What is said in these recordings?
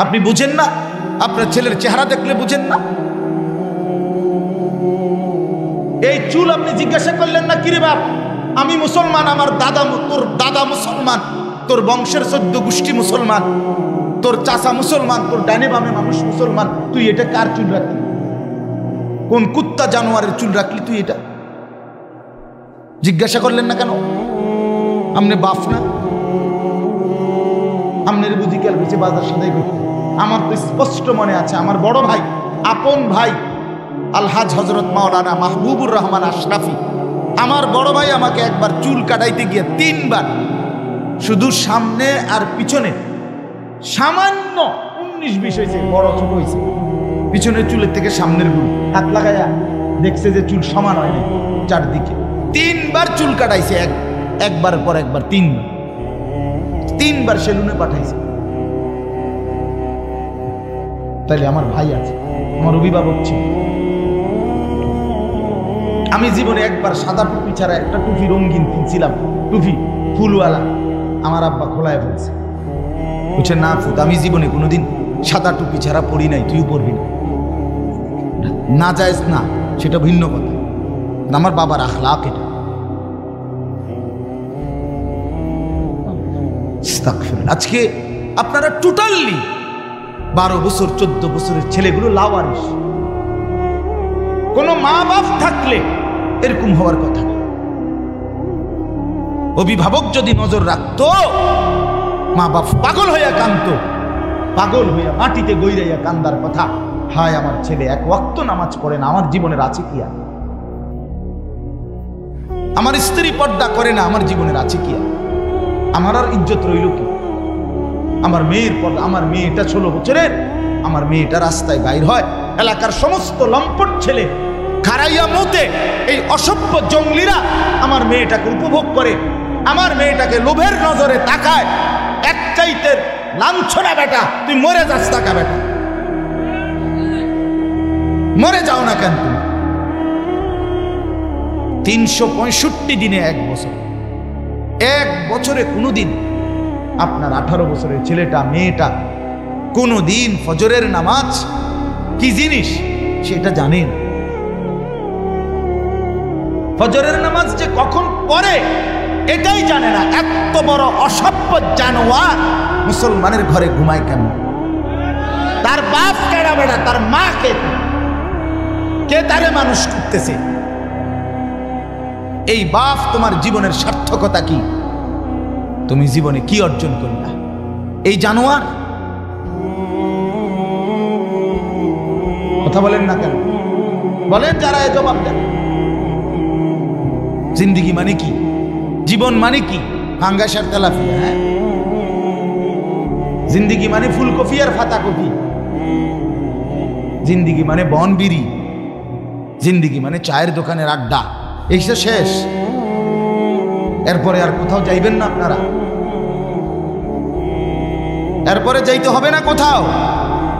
আপনি বুঝেন না? আপনার ছেলের চেহারা দেখলে বুঝেন না? এই চুল আপনি জিজ্ঞাসা করলেন না, কিরে বাপ আমি মুসলমান, আমার তোর দাদা মুসলমান, তোর বংশের 14 গোষ্ঠী মুসলমান, তোর চাচা মুসলমান, তোর ডানে বামে মানুষ মুসলমান, তুই এটা কার চুল রাখলি? কোন কুত্তা জানোয়ারের চুল রাখলি তুই? এটা জিজ্ঞাসা করলেন না কেন? আমনে বাপ না? আমনের বুদ্ধি কেল বেঁচে বাজার সদাই করতে। আমার তো স্পষ্ট মনে আছে, আমার বড় ভাই, আপন ভাই আলহাজ হজরত মাওলানা মাহবুবুর রহমান আশরাফি, আমার বড় ভাই আমাকে একবার চুল কাটাইতে গিয়ে 3 বার, শুধু সামনে আর পিছনে সামান্য 19-20 হয়েছে, বড় ছোট হয়েছে, পিছনের চুলের থেকে সামনের গুলো হাত লাগাইয়া দেখছে যে চুল সমান হয় না চারদিকে। 3 বার চুল কাটাইছে, একবার পর একবার 3 বার সেলুনে পাঠাইছে। তাইলে আমার ভাই আছে, আমার অভিভাবক ছিল। আমি জীবনে একবার সাদা টুপি ছাড়া একটা টুপি রঙিন কিনছিলাম, টুপি ফুলওয়ালা, আমার আব্বা খোলায় ফেলছে। বলছে না ফুত, আমি জীবনে কোনোদিন সাদা টুপি ছাড়া পড়ি নাই, তুইও পড়বি না। না জায়েজ না, সেটা ভিন্ন কথা, আমার বাবার আখলাক এটা। আজকে আপনারা টোটালি 12 বছর 14 বছরের ছেলেগুলো লাওয়ারিস। কোন মা বাপ থাকলে এরকম হওয়ার কথা না। অভিভাবক যদি নজর রাখতো, মা বাপ পাগল হইয়া কাঁদত, পাগল হইয়া মাটিতে গইরাইয়া কান্দার কথা, হায় আমার ছেলে 1 ওয়াক্ত নামাজ পড়ে না, আমার জীবনের আছে কি আর? আমার স্ত্রী পর্দা করে না, আমার জীবনের আছে কি আর? আমার আর ইজ্জত রইল কি? আমার মেয়ের পর্দা, আমার মেয়েটা 16 বছরের, আমার মেয়েটা রাস্তায় বাইর হয়, এলাকার সমস্ত লম্পট ছেলে খারাইয়া মতে এই অসভ্য জঙ্গলিরা আমার মেয়েটাকে উপভোগ করে, আমার মেয়েটাকে লোভের নজরে তাকায়। এক চাইতে লাঞ্ছনা বেটা, তুই মরে যাস টাকা বেটা, মরে যাও না কেন তুমি? 365 দিনে 1 বছর, 1 বছরে কোনোদিন আপনার 18 বছরের ছেলেটা মেয়েটা কোনোদিন ফজরের নামাজ কি জিনিস সেটা জানেন? ফজরের নামাজ যে কখন পড়ে এটাই জানে না। এত বড় অসভ্য জানোয়ার মুসলমানের ঘরে ঘুমায় কেন? তার বাপ কেডা বেটা, তার মা কে তারে মানুষ করতেছে? এই বাপ তোমার জীবনের সার্থকতা কি? তুমি জীবনে কি অর্জন করলা? এই জানোয়ার কথা বলেন না কেন? বলেন যারা এ জবাব দেন। জিন্দিগি মানে কি? জীবন মানে কি? ফাঙ্গাসার তেলাপিয়া? হ্যাঁ, জিন্দিগি মানে ফুলকপি আর ফাতাকপি? জিন্দিগি মানে বনবিড়ি? জিন্দিগি মানে চায়ের দোকানের আড্ডা? এই শেষ, এরপরে আর কোথাও যাইবেন না আপনারা? এরপরে যাইতে হবে না কোথাও।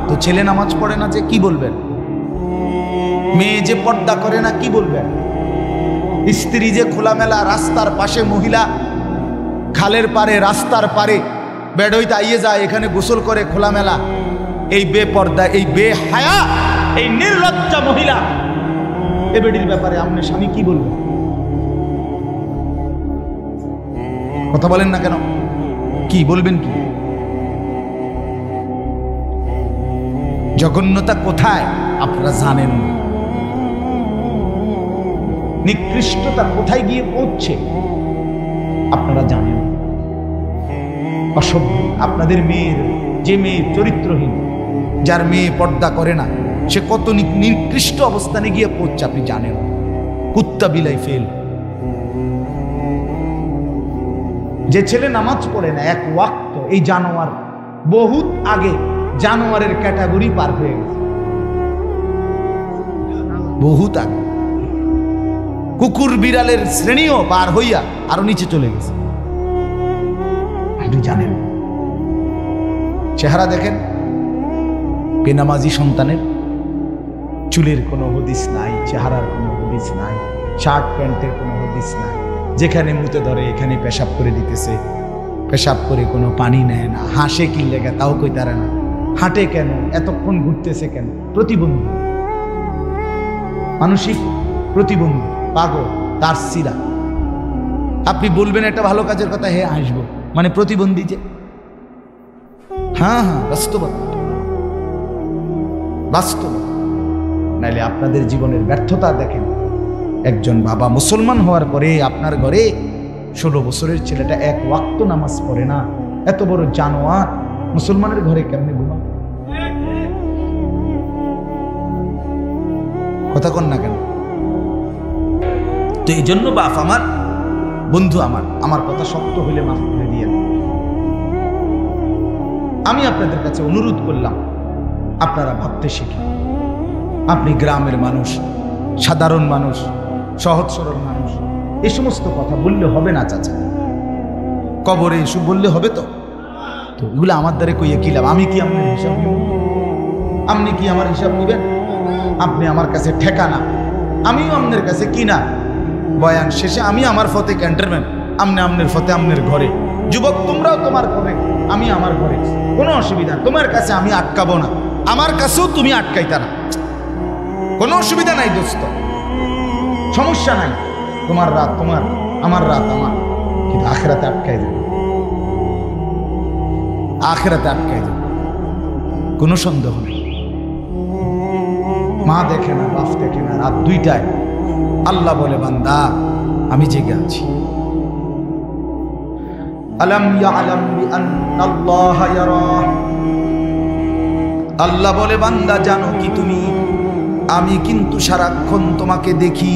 তো ছেলে নামাজ পড়ে না যে কি বলবেন? মেয়ে যে পর্দা করে না কি বলবেন? স্ত্রী যে খোলামেলা রাস্তার পাশে মহিলা, খালের পারে রাস্তার পারে বেড়ইতে আইয়ে যায়, এখানে গোসল করে খোলামেলা, এই বেপর্দা, এই বেহায়া, এই নির্লজ্জা মহিলা, এ বেডির ব্যাপারে আপনার স্বামী কি বলবেন? কথা বলেন না কেন? কি বলবেন? কি জঘন্যতা কোথায় আপনারা জানেন না। নিকৃষ্টতা কোথায় গিয়ে পৌঁছছে আপনারা জানেন। অসভ্য আপনাদের মেয়ের, যে মেয়ে চরিত্রহীন, যার মেয়ে পর্দা করে না, সে কত নিকৃষ্ট অবস্থানে গিয়ে পৌঁছছে আপনি জানেন। কুত্তা বিলাই ফেল। যে ছেলে নামাজ পড়ে না 1 ওয়াক্ত, এই জানোয়ার বহুত আগে জানোয়ারের ক্যাটাগরি পার হয়ে গেছে, বহুত আগে। কুকুর বিড়ালের শ্রেণীও পার হইয়া আরো নিচে চলে গেছে, আপনি জানেন। চেহারা দেখেন বেনামাজি সন্তানের, চুলের কোনো হদিস নাই, চেহারার কোনো হদিস নাই, শার্ট প্যান্টের কোনো হদিস নাই, যেখানে মুতে ধরে এখানে পেশাব করে দিতেছে, পেশাব করে কোনো পানি নেয় না, হাসে কি লেগে তাও কইতারে না, হাঁটে কেন, এতক্ষণ ঘুরতেছে কেন? প্রতিবন্ধী, মানসিক প্রতিবন্ধী, পাগল, তার সিরা। আপনি বলবেন একটা ভালো কাজের কথা, হে আসবো, মানে প্রতিবন্ধী যে। হ্যাঁ, বাস্তবতা, বাস্তব। নাইলে আপনাদের জীবনের ব্যর্থতা দেখেন। একজন বাবা মুসলমান হওয়ার পরে আপনার ঘরে 16 বছরের ছেলেটা এক ওয়াক্ত নামাজ পড়ে না, এত বড় জানোয়ার মুসলমানের ঘরে কেমনে ঘুমা? কথা কন না কেন? তো এই জন্য বাপ আমার, বন্ধু আমার কথা শক্ত হইলে মাফ করে দিয়ে, আমি আপনাদের কাছে অনুরোধ করলাম, আপনারা ভাবতে শিখেন। আপনি গ্রামের মানুষ, সাধারণ মানুষ, সহজ সরল মানুষ, এই সমস্ত কথা বললে হবে না চাচা। কবরে এসব বললে হবে তো? তো এগুলো আমার দ্বারে কইয়ে কি লাভ? আমি কি আপনার হিসাব নিব? আপনি কি আমার হিসাব নিবেন? আপনি আমার কাছে ঠেকানা, আমিও আপনার কাছে কিনা। বয়ান শেষে আমি আমার ফতে ক্যান্টনমেন্ট, আমনে আমনের ফতে আমনের ঘরে। যুবক তোমরাও তোমার ঘরে, আমি আমার ঘরে, কোনো অসুবিধা। তোমার কাছে আমি আটকাবো না, আমার কাছেও তুমি আটকাইতা না, কোনো অসুবিধা নাই দোস্ত, সমস্যা নাই। তোমার রাত তোমার, আমার রাত আমার, কিন্তু আখেরাতে আটকাই দেবে, আখেরাতে আটকাই দেবে, কোনো সন্দেহ নেই। মা দেখে না, বাপ দেখে না, রাত 2টায় আল্লাহ বলে বান্দা আমি জেগে আছি। আলাম ইয়ালাম বিআন্নাল্লাহা ইয়ারা, আল্লাহ বলে বান্দা জানো কি তুমি, আমি কিন্তু সারাক্ষণ তোমাকে দেখি।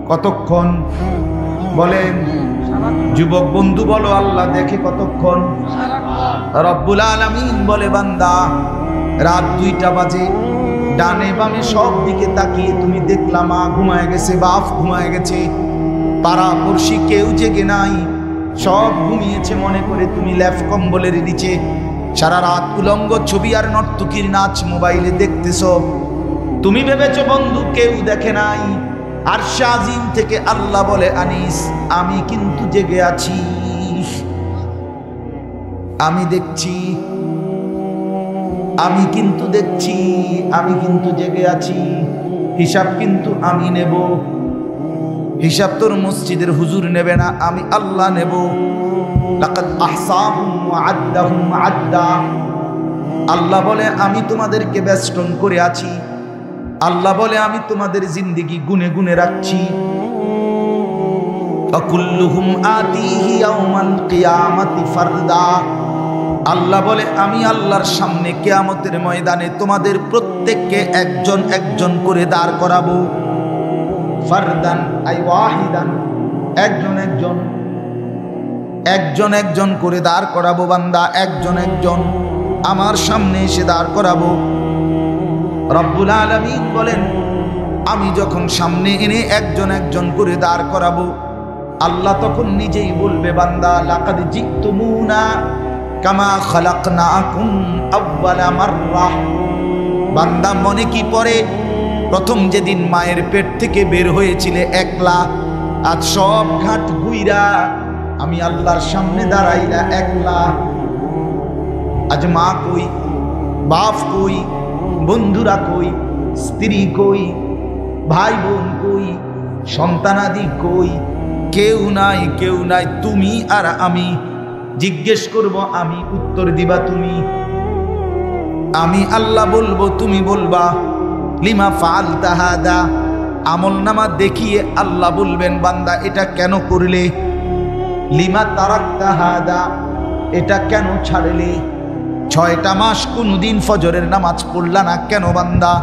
কতক্ষণ বলেন যুবক বন্ধু, বলো আল্লাহ দেখে কতক্ষণ? রব্বুল আলামিন বলে বান্দা রাত 2টা বাজে, ডানে বামে সব দিকে তাকিয়ে তুমি দেখলা মা ঘুমায় গেছে, বাপ ঘুমায় গেছে, পাড়া পড়শি কেউ জেগে নাই, সব ঘুমিয়েছে মনে করে তুমি ল্যাফ কম্বলের নিচে সারা রাত উলঙ্গ ছবি আর নর্তকীর নাচ মোবাইলে দেখতেছ। তুমি ভেবেছো বন্ধু কেউ দেখে নাই। আর শাজিম থেকে আল্লাহ বলে আনিস আমি কিন্তু জেগে আছি, আমি দেখছি, আমি কিন্তু দেখছি, আমি কিন্তু জেগে আছি। হিসাব কিন্তু আমি নেব, হিসাব তোর মসজিদের হুজুর নেবে না, আমি আল্লাহ নেব। লাকাদ আহসাহুম ওয়া আদ্দাহুম আদ্দা, আল্লাহ বলে আমি তোমাদেরকে বেষ্টন করে আছি, আল্লাহ বলে আমি তোমাদের জিন্দেগি গুনে গুনে রাখছি। ফাকুল্লুহুম আতিহি ইয়াউমাল কিয়ামাতি ফারদা, আল্লাহ বলে আমি আল্লাহর সামনে কিয়ামতের ময়দানে তোমাদের প্রত্যেককে একজন একজন করে দাঁড় করাবো। ফারদান আই ওয়াহিদান, একজন একজন, একজন একজন করে দাঁড় করাবো বান্দা, একজন একজন আমার সামনে এসে দাঁড় করাবো। রব্বুল আলামিন বলেন আমি যখন সামনে এনে একজন একজন করে দাঁড় করাবো, আল্লাহ তখন নিজেই বলবে বান্দা লাকাদ জিতুমুনা কামা খালাকনাকুম আউওয়ালা মাররাহ, বান্দা মনে কি পড়ে প্রথম যেদিন মায়ের পেট থেকে বের হয়েছিলে একলা, আজ সব ঘাট ঘুইরা আমি আল্লাহর সামনে দাঁড়াইলা একলা। আজ মা কই, বাপ কই, বন্ধুরা কই, স্ত্রী কই, ভাই বোন কই, সন্তানাদি কই, কেউ নাই, কেউ নাই, তুমি আর আমি। জিজ্ঞেস করব আমি, উত্তর দিবা তুমি। আমি আল্লাহ বলবো, তুমি বলবা লিমা ফাআলতা হাদা, আমল নামা দেখিয়ে আল্লাহ বলবেন বান্দা এটা কেন করলে? লিমা তারাকতা হাদা, এটা কেন ছাড়লে? 6টা মাস কোনদিন ফজরের নামাজ পড়লা না কেন বান্দা?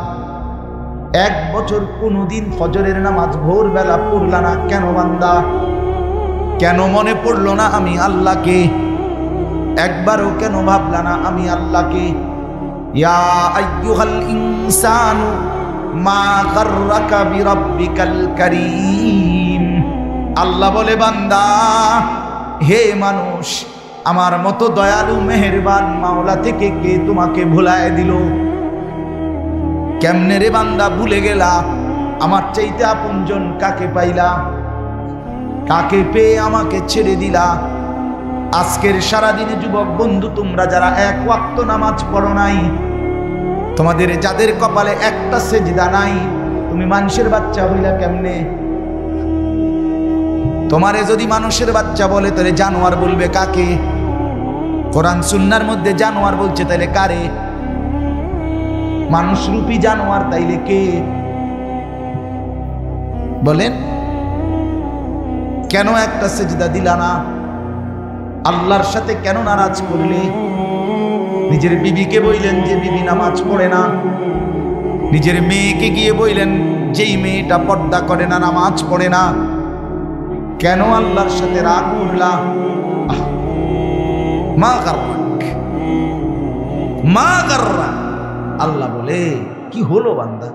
1 বছর কোনদিন ফজরের নামাজ ভোরবেলা পড়লা না কেন বান্দা? কেন মনে পড়লো না আমি আল্লাহকে? একবারও কেন ভাবলা না আমি আল্লাহকে? ইয়া আইয়ুহাল ইনসানু মা গাররাকা বিরাব্বিকাল কারীম, আল্লাহ বলে বান্দা হে মানুষ, আমার মতো দয়ালু মেহেরবান মাওলা থেকে কে তোমাকে ভুলায় দিল? কেমনে রে বান্দা ভুলে গেলা? আমার চাইতে আপনজন কাকে পাইলা? কাকে পেয়ে আমাকে ছেড়ে দিলা? আজকের সারাদিনে যুবক বন্ধু তোমরা যারা এক ওয়াক্ত নামাজ পড়ো নাই, তোমাদের যাদের কপালে একটা সেজদা নাই, তুমি মানুষের বাচ্চা হইলা কেমনে? তোমারে যদি মানুষের বাচ্চা বলে তাহলে জানোয়ার বলবে কাকে? কোরআন সুন্নাহর মধ্যে জানোয়ার বলছে, তাইলে কারে? মানুষরূপী জানোয়ার তাইলে কে বলেন? কেন একটা সেজদা দিলা না? আল্লাহর সাথে কেন নারাজ করলে? নিজের বিবিকে বললেন যে বিবি নামাজ পড়ে না, নিজের মেয়েকে গিয়ে বললেন যেই মেয়েটা পর্দা করে না, নামাজ পড়ে না, কেন আল্লাহর সাথে রাগ করলা? মা গাররাক, মা গাররাক। আল্লাহ বলে কি হলো বান্দা,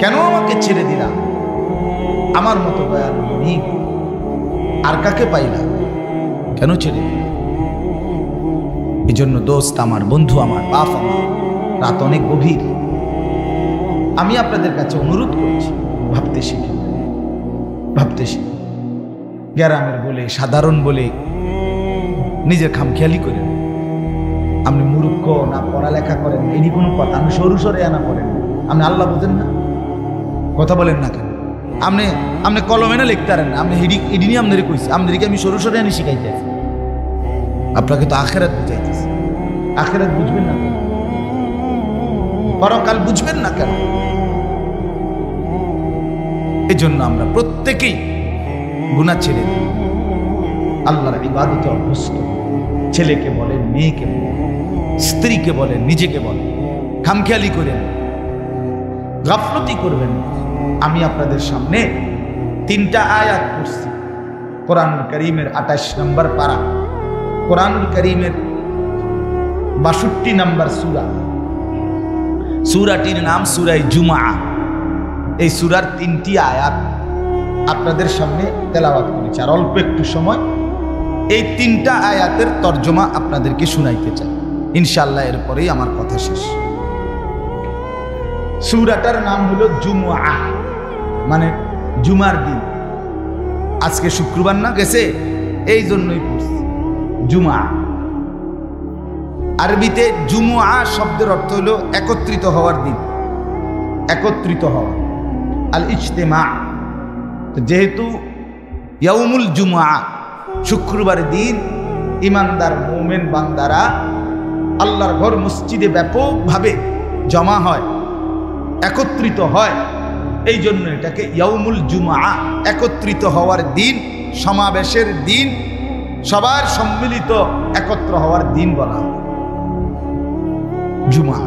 কেন আমাকে ছেড়ে দিলা? আমার মতো দয়ালু নেই, আর কাকে পাইলা? কেন ছেড়ে দিলা? এই জন্য দোস্ত আমার, বন্ধু আমার, বাপ আমার, রাত অনেক গভীর। আমি আপনাদের কাছে অনুরোধ করছি, ভাবতে শিখি, ভাবতে শিখি। গ্রামের বলে, সাধারণ বলে নিজের খামখেয়ালি করেন। আপনি মূর্খ না, পড়ালেখা করেন, এটি কোনো কথা? আপনি সরু সরে আনা পড়েন, আপনি আল্লাহ বোঝেন না, কথা বলেন না কেন? আপনি কলমে না লিখতে পারেন না, আপনি এডি নিয়ে আপনাদের কইছি, আপনাদেরকে আমি সরু সরে আনি শিখাইতে আছি। আপনাকে তো আখেরাত বুঝাইতেছি, আখেরাত বুঝবেন না কেন? পরকাল বুঝবেন না কেন? এই জন্য আমরা প্রত্যেকেই গুনাহ ছেড়ে দিই, আল্লাহর ইবাদতে অভ্যস্ত। ছেলেকে বলেন, মেয়েকে বলেন, স্ত্রীকে বলেন, নিজেকে বলেন, খামখেয়ালি করেন, গাফলতি করবেন। আমি আপনাদের সামনে 3টা আয়াত পড়ছি কোরআনুল কারীমের 28 নম্বর পারা, কোরআনুল কারীমের 62 নম্বর সূরা। সূরাটির নাম সূরা জুমআ। এই সূরার 3টি আয়াত আপনাদের সামনে তেলাওয়াত করেছি, আর অল্প একটু সময় এই 3টা আয়াতের তর্জমা আপনাদেরকে শুনাইতে চাই ইনশাআল্লাহ। এরপরেই আমার কথা শেষ। সূরাটার নাম হলো জুমআ, মানে জুমার দিন। আজকে শুক্রবার না গেছে, এই জন্যই পড়ছি জুমআ। আরবিতে জুমআ শব্দের অর্থ হলো একত্রিত হওয়ার দিন, একত্রিত হওয়া, আল ইজতিমা। যেহেতু ইয়াউমুল জুমআ, শুক্রবার দিন ইমানদার মুমিন বান্দারা আল্লাহর ঘর মসজিদে ব্যাপকভাবে জমা হয়, একত্রিত হয়, এই জন্য এটাকে ইয়াউমুল জুমআ, একত্রিত হওয়ার দিন, সমাবেশের দিন, সবার সম্মিলিত একত্র হওয়ার দিন বলা হয় জুমআ।